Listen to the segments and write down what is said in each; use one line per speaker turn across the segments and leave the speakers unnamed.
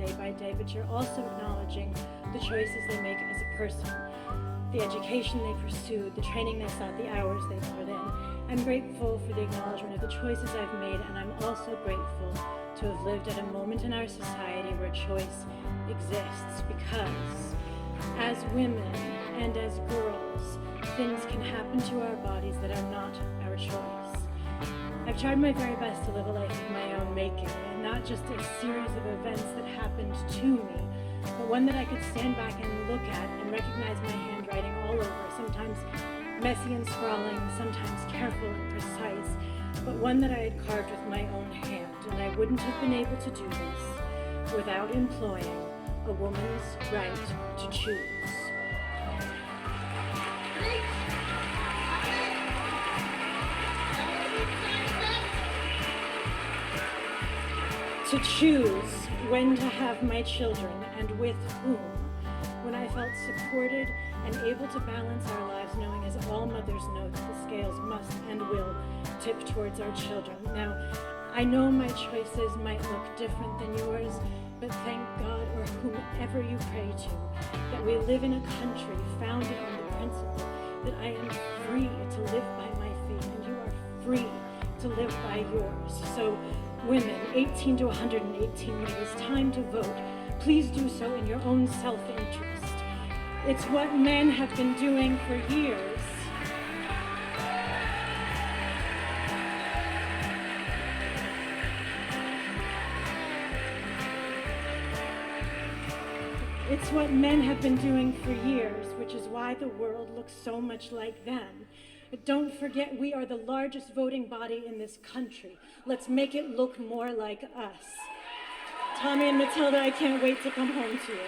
day by day, but you're also acknowledging the choices they make as a person, the education they pursued, the training they sought, the hours they put in. I'm grateful for the acknowledgement of the choices I've made, and I'm also grateful to have lived at a moment in our society where choice exists, because as women and as girls, things can happen to our bodies that are not our choice. I've tried my very best to live a life of my own making, and not just a series of events that happened to me, but one that I could stand back and look at and recognize my handwriting all over, sometimes messy and sprawling, sometimes careful and precise, but one that I had carved with my own hand, and I wouldn't have been able to do this without employing a woman's right to choose. To choose when to have my children and with whom, when I felt supported and able to balance our lives, knowing as all mothers know that the scales must and will tip towards our children. Now, I know my choices might look different than yours, but thank God, or whomever you pray to, that we live in a country founded on the principle that I am free to live by my faith and you are free to live by yours. So women 18 to 118, when it is time to vote, please do so in your own self-interest. It's what men have been doing for years. It's what men have been doing for years, which is why the world looks so much like them. But don't forget, we are the largest voting body in this country. Let's make it look more like us. Tommy and Matilda, I can't wait to come home to you.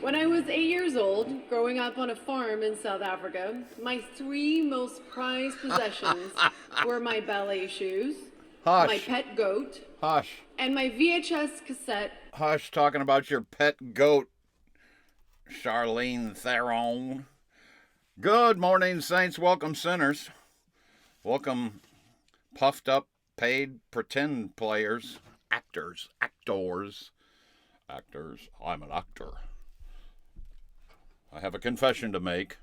When I was 8 years old, growing up on a farm in South Africa, my three most prized possessions were my ballet shoes, my pet goat, and my VHS cassette.
Hush, talking about your pet goat, Charlene Theron. Good morning, saints. Welcome, sinners. Welcome, puffed up, paid, pretend players, actors. I'm an actor. I have a confession to make.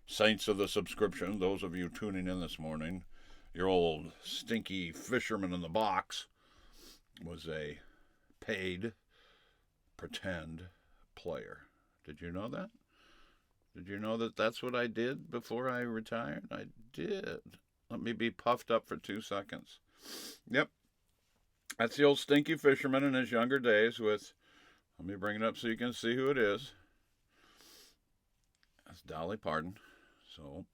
Saints of the subscription, those of you tuning in this morning, your old stinky fisherman in the box was a paid pretend player. Did you know that? Did you know that that's what I did before I retired? I did. Let me be puffed up for 2 seconds. Yep. That's the old stinky fisherman in his younger days with, let me bring it up so you can see who it is. That's Dolly Parton. So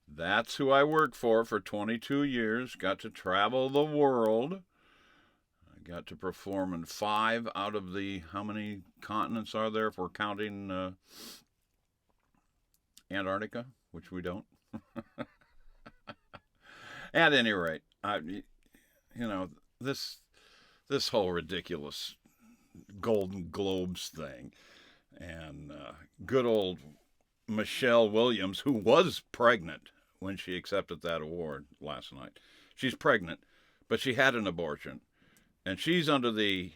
that's who I worked for 22 years. Got to travel the world. I got to perform in 5 out of the, how many continents are there if we're counting Antarctica, which we don't. At any rate, this whole ridiculous Golden Globes thing, and good old Michelle Williams, who was pregnant when she accepted that award last night. She's pregnant, but she had an abortion, and she's under the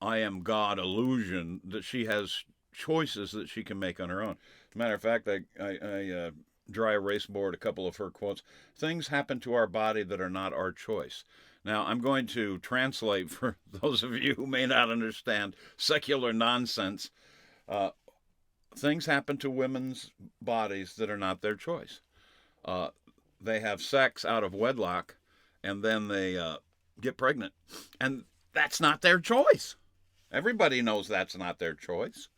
I am God illusion that she has choices that she can make on her own. As a matter of fact, I dry erase board a couple of her quotes. Things happen to our body that are not our choice. Now, I'm going to translate for those of you who may not understand secular nonsense. Things happen to women's bodies that are not their choice. They have sex out of wedlock, and then they get pregnant. And that's not their choice. Everybody knows that's not their choice.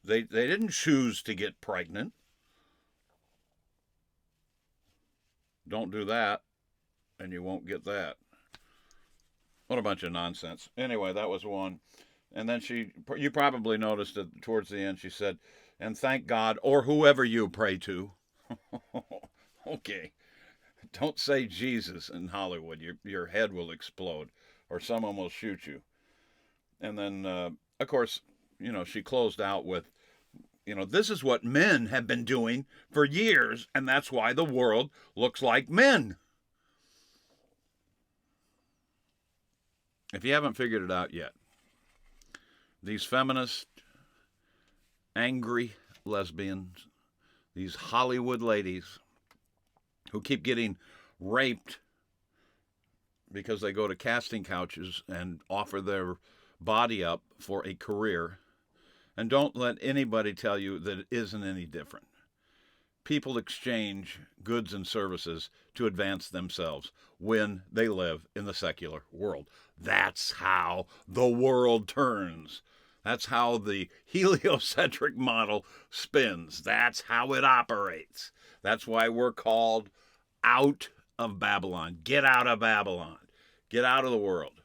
They didn't choose to get pregnant. Don't do that, and you won't get that. What a bunch of nonsense. Anyway, that was one. And then you probably noticed that towards the end she said, and thank God, or whoever you pray to. Okay. Don't say Jesus in Hollywood. Your head will explode, or someone will shoot you. And then, of course, she closed out with, this is what men have been doing for years, and that's why the world looks like men. If you haven't figured it out yet, these feminist, angry lesbians, these Hollywood ladies who keep getting raped because they go to casting couches and offer their body up for a career, and don't let anybody tell you that it isn't any different. People exchange goods and services to advance themselves when they live in the secular world. That's how the world turns. That's how the heliocentric model spins. That's how it operates. That's why we're called out of Babylon. Get out of Babylon. Get out of the world.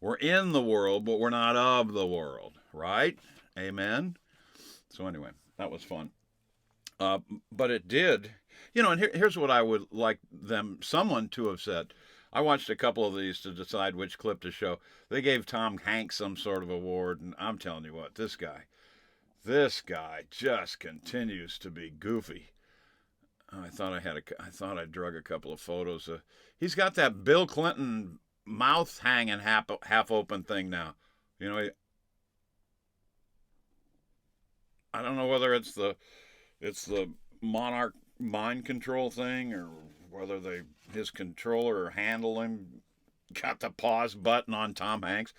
We're in the world, but we're not of the world, right? Amen? So anyway, that was fun. But it did, and here's what I would like someone to have said. I watched a couple of these to decide which clip to show. They gave Tom Hanks some sort of award, and I'm telling you what, this guy just continues to be goofy. I thought I drug a couple of photos. He's got that Bill Clinton mouth hanging half open thing now. I don't know whether it's the monarch mind control thing, or whether his controller or handling got the pause button on Tom Hanks.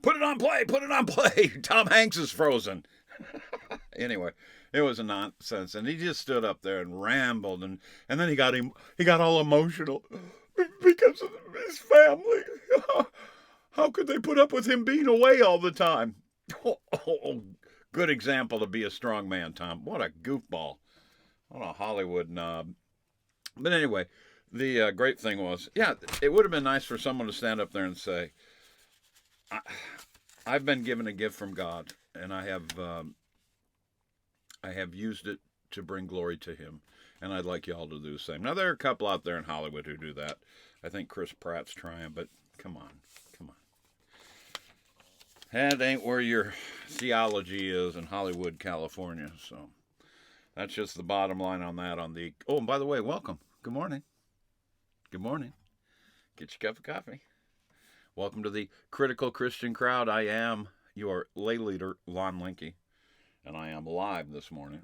Put it on play. Tom Hanks is frozen. Anyway, it was a nonsense, and he just stood up there and rambled, and then he got all emotional because of his family. How could they put up with him being away all the time? Good example to be a strong man, Tom. What a goofball. What a Hollywood knob. But anyway, the great thing was, it would have been nice for someone to stand up there and say, I've been given a gift from God, and I have used it to bring glory to him, and I'd like y'all to do the same. Now, there are a couple out there in Hollywood who do that. I think Chris Pratt's trying, but come on. That ain't where your theology is in Hollywood, California. So that's just the bottom line on that. Oh, and by the way, welcome. Good morning. Get your cup of coffee. Welcome to the Critical Christian Crowd. I am your lay leader, Lon Linky, and I am live this morning